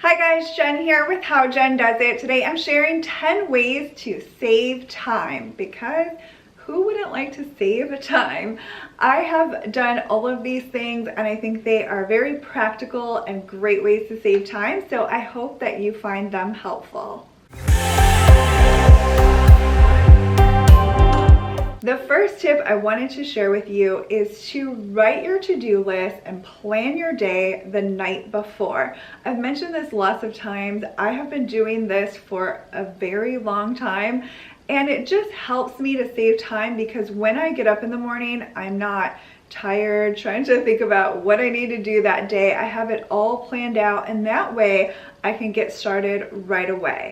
Hi guys, Jen here with How Jen Does It. Today I'm sharing 10 ways to save time because who wouldn't like to save time? I have done all of these things and I think they are very practical and great ways to save time, so I hope that you find them helpful. The first tip I wanted to share with you is to write your to-do list and plan your day the night before. I've mentioned this lots of times. I have been doing this for a very long time and it just helps me to save time because when I get up in the morning, I'm not tired trying to think about what I need to do that day. I have it all planned out and that way I can get started right away.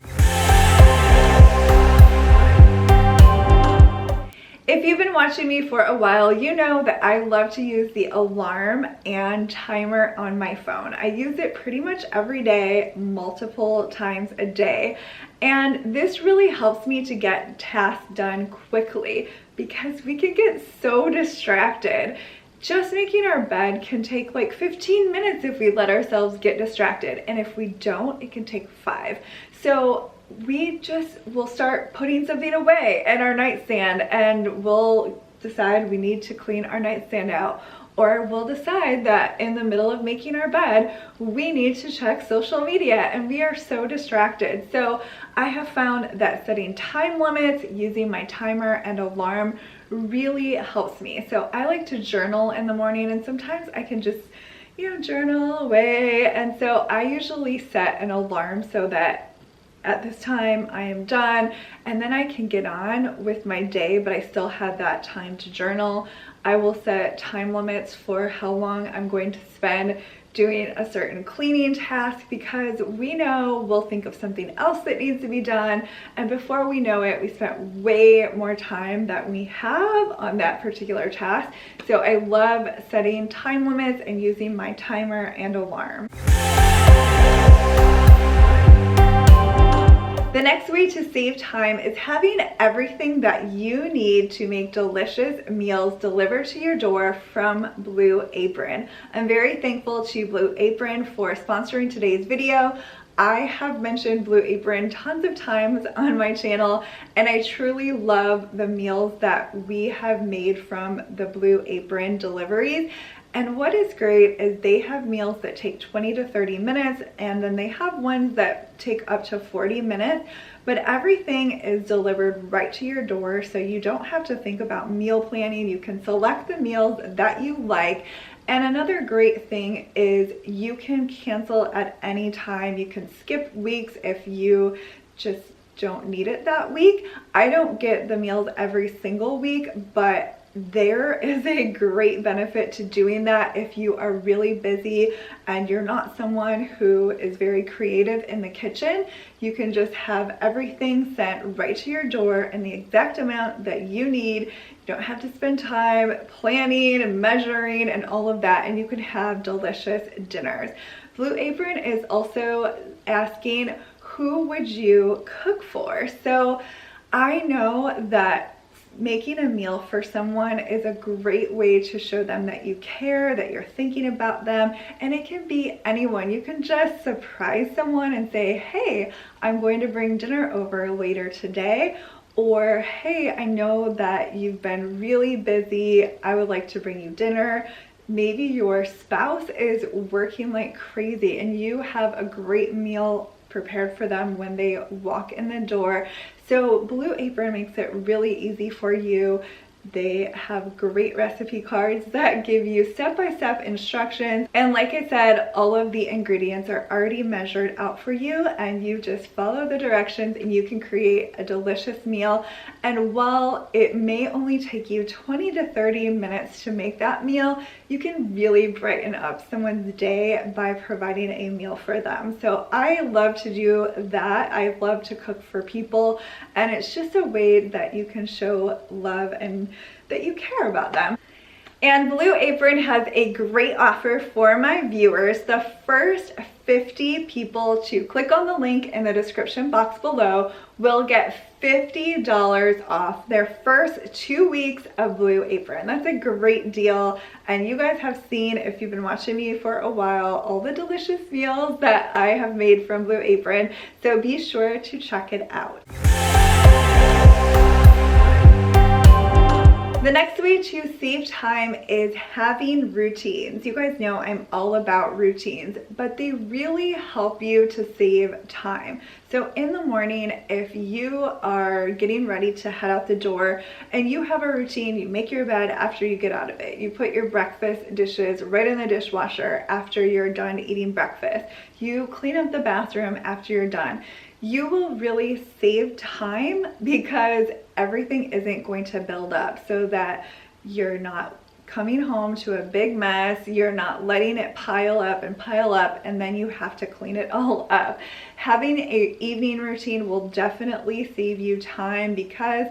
If you've been watching me for a while, you know that I love to use the alarm and timer on my phone. I use it pretty much every day, multiple times a day. And this really helps me to get tasks done quickly because we can get so distracted. Just making our bed can take like 15 minutes if we let ourselves get distracted. And if we don't, it can take 5. So we just will start putting something away in our nightstand and we'll decide we need to clean our nightstand out, or we'll decide that in the middle of making our bed we need to check social media and we are so distracted. So I have found that setting time limits using my timer and alarm really helps me. So I like to journal in the morning and sometimes I can just journal away, and so I usually set an alarm so that at this time I am done and then I can get on with my day, but I still have that time to journal. I will set time limits for how long I'm going to spend doing a certain cleaning task because we know we'll think of something else that needs to be done, and before we know it, we spent way more time than we have on that particular task. So I love setting time limits and using my timer and alarm. The next way to save time is having everything that you need to make delicious meals delivered to your door from Blue Apron. I'm very thankful to Blue Apron for sponsoring today's video. I have mentioned Blue Apron tons of times on my channel and I truly love the meals that we have made from the Blue Apron deliveries. And what is great is they have meals that take 20 to 30 minutes and then they have ones that take up to 40 minutes, but everything is delivered right to your door, so you don't have to think about meal planning. You can select the meals that you like. And another great thing is you can cancel at any time. You can skip weeks if you just don't need it that week. I don't get the meals every single week, but there is a great benefit to doing that if you are really busy and you're not someone who is very creative in the kitchen. You can just have everything sent right to your door in the exact amount that you need. You don't have to spend time planning and measuring and all of that, and you can have delicious dinners. Blue Apron is also asking, who would you cook for? So I know that making a meal for someone is a great way to show them that you care, that you're thinking about them, and it can be anyone. You can just surprise someone and say, hey, I'm going to bring dinner over later today, or hey, I know that you've been really busy, I would like to bring you dinner. Maybe your spouse is working like crazy and you have a great meal prepared for them when they walk in the door. So Blue Apron makes it really easy for you. They have great recipe cards that give you step-by-step instructions. And like I said, all of the ingredients are already measured out for you and you just follow the directions and you can create a delicious meal. And while it may only take you 20 to 30 minutes to make that meal, you can really brighten up someone's day by providing a meal for them. So I love to do that. I love to cook for people, and it's just a way that you can show love and that you care about them. And Blue Apron has a great offer for my viewers. The first 50 people to click on the link in the description box below will get $50 off their first 2 weeks of Blue Apron. That's a great deal. And you guys have seen, if you've been watching me for a while, all the delicious meals that I have made from Blue Apron. So be sure to check it out. The next way to save time is having routines. You guys know I'm all about routines, but they really help you to save time. So in the morning, if you are getting ready to head out the door and you have a routine, you make your bed after you get out of it. You put your breakfast dishes right in the dishwasher after you're done eating breakfast. You clean up the bathroom after you're done. You will really save time because everything isn't going to build up, so that you're not coming home to a big mess, you're not letting it pile up, and then you have to clean it all up. Having an evening routine will definitely save you time, because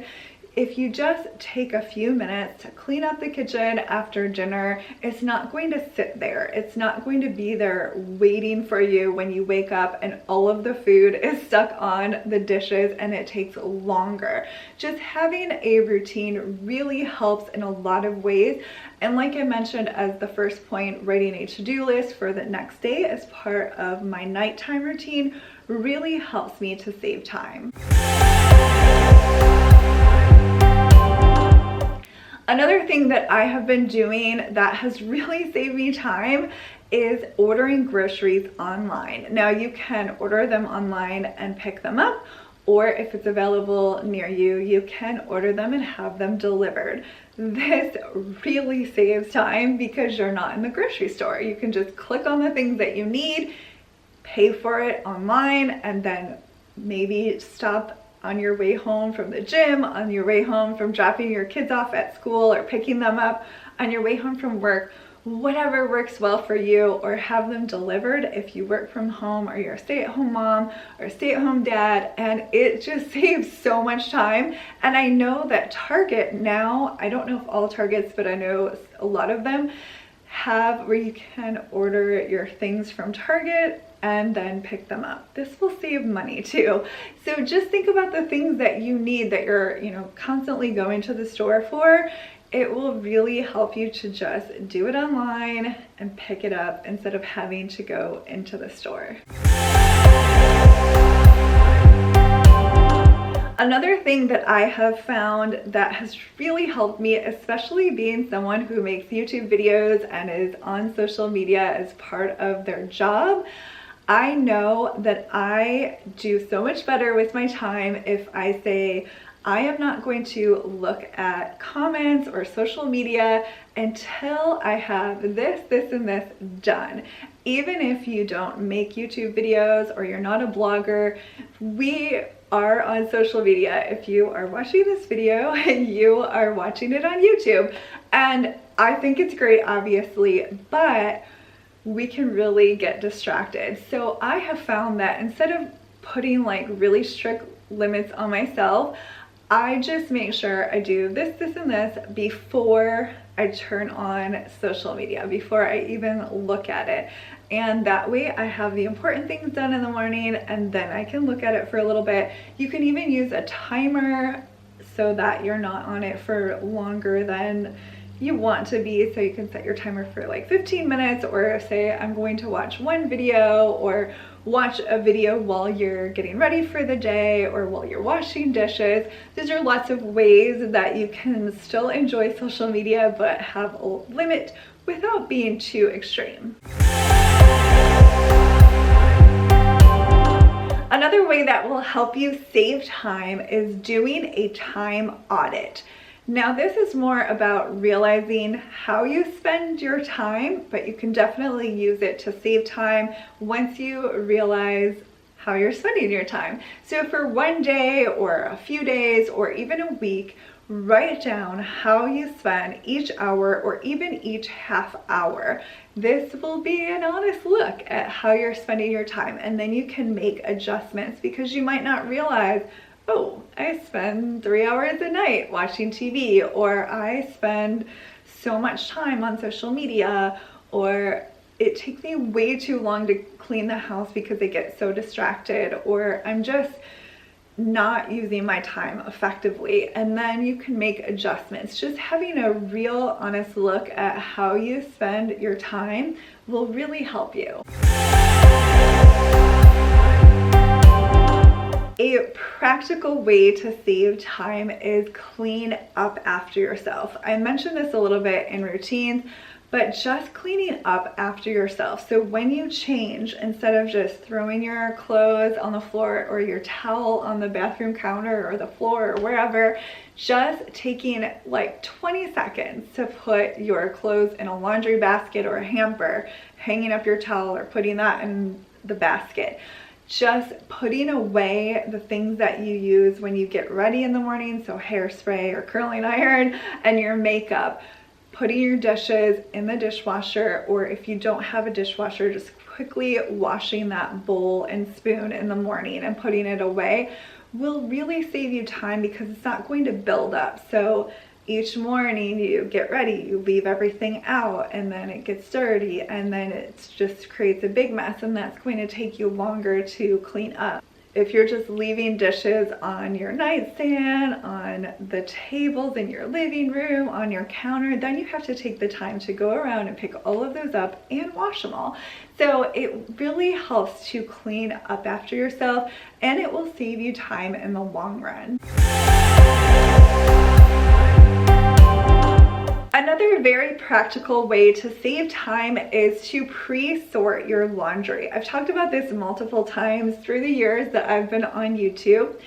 if you just take a few minutes to clean up the kitchen after dinner, it's not going to sit there. It's not going to be there waiting for you when you wake up and all of the food is stuck on the dishes and it takes longer. Just having a routine really helps in a lot of ways. And like I mentioned as the first point, writing a to-do list for the next day as part of my nighttime routine really helps me to save time. Another thing that I have been doing that has really saved me time is ordering groceries online. Now you can order them online and pick them up, or if it's available near you, you can order them and have them delivered. This really saves time because you're not in the grocery store. You can just click on the things that you need, pay for it online, and then maybe stop on your way home from the gym, on your way home from dropping your kids off at school or picking them up, on your way home from work, whatever works well for you, or have them delivered if you work from home or you're a stay-at-home mom or a stay-at-home dad, and it just saves so much time. And I know that Target now, I don't know if all Targets, but I know a lot of them have where you can order your things from Target and then pick them up. This will save money too. So just think about the things that you need that you're, constantly going to the store for. It will really help you to just do it online and pick it up instead of having to go into the store. Another thing that I have found that has really helped me, especially being someone who makes YouTube videos and is on social media as part of their job, I know that I do so much better with my time if I say, I am not going to look at comments or social media until I have this, this, and this done. Even if you don't make YouTube videos or you're not a blogger, we are on social media. If you are watching this video, you are watching it on YouTube. And I think it's great, obviously, but we can really get distracted. So I have found that instead of putting like really strict limits on myself, I just make sure I do this, this, and this before I turn on social media, before I even look at it. And that way I have the important things done in the morning and then I can look at it for a little bit. You can even use a timer so that you're not on it for longer than you want to be. So you can set your timer for like 15 minutes, or say I'm going to watch one video, or watch a video while you're getting ready for the day or while you're washing dishes. These are lots of ways that you can still enjoy social media but have a limit without being too extreme. Another way that will help you save time is doing a time audit. Now this is more about realizing how you spend your time, but you can definitely use it to save time once you realize how you're spending your time. So for one day or a few days or even a week, write down how you spend each hour or even each half hour. This will be an honest look at how you're spending your time, and then you can make adjustments, because you might not realize, oh, I spend 3 hours a night watching TV, or I spend so much time on social media, or it takes me way too long to clean the house because I get so distracted, or I'm just not using my time effectively. And then you can make adjustments. Just having a real honest look at how you spend your time will really help you. A practical way to save time is clean up after yourself. I mentioned this a little bit in routines, but just cleaning up after yourself. So when you change, instead of just throwing your clothes on the floor or your towel on the bathroom counter or the floor or wherever, just taking like 20 seconds to put your clothes in a laundry basket or a hamper, hanging up your towel or putting that in the basket. Just putting away the things that you use when you get ready in the morning, so hairspray or curling iron, and your makeup. Putting your dishes in the dishwasher, or if you don't have a dishwasher, just quickly washing that bowl and spoon in the morning and putting it away will really save you time because it's not going to build up. So each morning you get ready, you leave everything out, and then it gets dirty, and then it just creates a big mess, and that's going to take you longer to clean up. If you're just leaving dishes on your nightstand, on the tables in your living room, on your counter, then you have to take the time to go around and pick all of those up and wash them all. So it really helps to clean up after yourself, and it will save you time in the long run. Another very practical way to save time is to pre-sort your laundry. I've talked about this multiple times through the years that I've been on YouTube,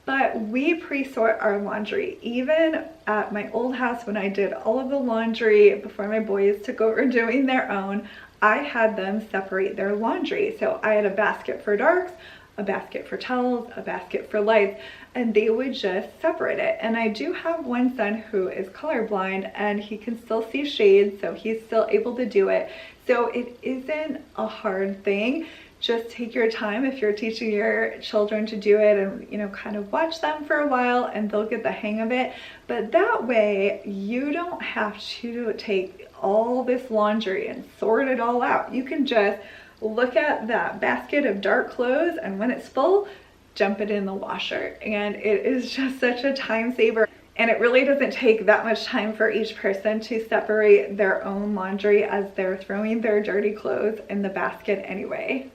but we pre-sort our laundry. Even at my old house, when I did all of the laundry before my boys took over doing their own, I had them separate their laundry. So I had a basket for darks, a basket for towels, a basket for lights, and they would just separate it. And I do have one son who is colorblind and he can still see shades, so he's still able to do it. So it isn't a hard thing. Just take your time if you're teaching your children to do it, and kind of watch them for a while and they'll get the hang of it. But that way you don't have to take all this laundry and sort it all out. You can just look at that basket of dark clothes, and when it's full, dump it in the washer. And it is just such a time saver. And it really doesn't take that much time for each person to separate their own laundry, as they're throwing their dirty clothes in the basket anyway.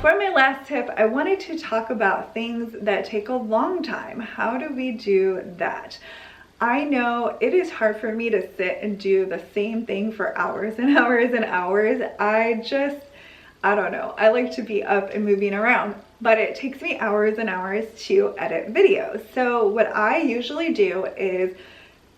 For my last tip, I wanted to talk about things that take a long time. How do we do that? I know it is hard for me to sit and do the same thing for hours and hours and hours. I don't know. I like to be up and moving around, but it takes me hours and hours to edit videos. So what I usually do is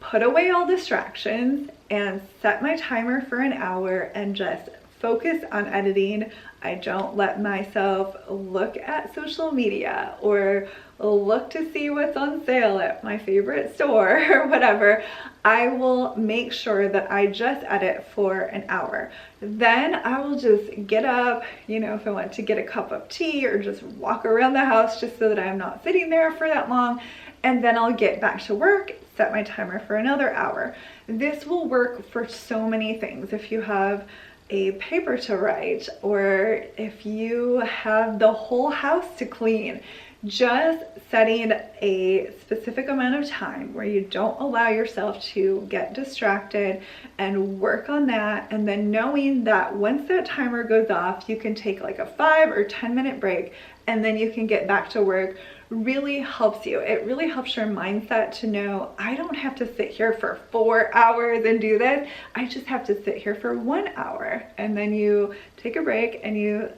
put away all distractions and set my timer for an hour and just focus on editing. I don't let myself look at social media or look to see what's on sale at my favorite store or whatever. I will make sure that I just edit for an hour. Then I will just get up, if I want to get a cup of tea or just walk around the house just so that I'm not sitting there for that long. And then I'll get back to work, set my timer for another hour. This will work for so many things. If you have a paper to write, or if you have the whole house to clean, just setting a specific amount of time where you don't allow yourself to get distracted and work on that, and then knowing that once that timer goes off, you can take like a 5 or 10 minute break and then you can get back to work, really helps you. It really helps your mindset to know, I don't have to sit here for 4 hours and do this. I just have to sit here for 1 hour, and then you take a break and you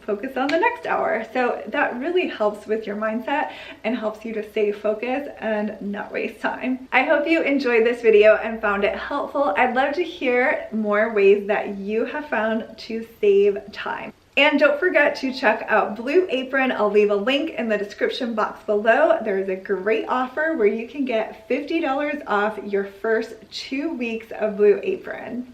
focus on the next hour. So that really helps with your mindset and helps you to stay focused and not waste time. I hope you enjoyed this video and found it helpful. I'd love to hear more ways that you have found to save time. And don't forget to check out Blue Apron. I'll leave a link in the description box below. There's a great offer where you can get $50 off your first 2 weeks of Blue Apron.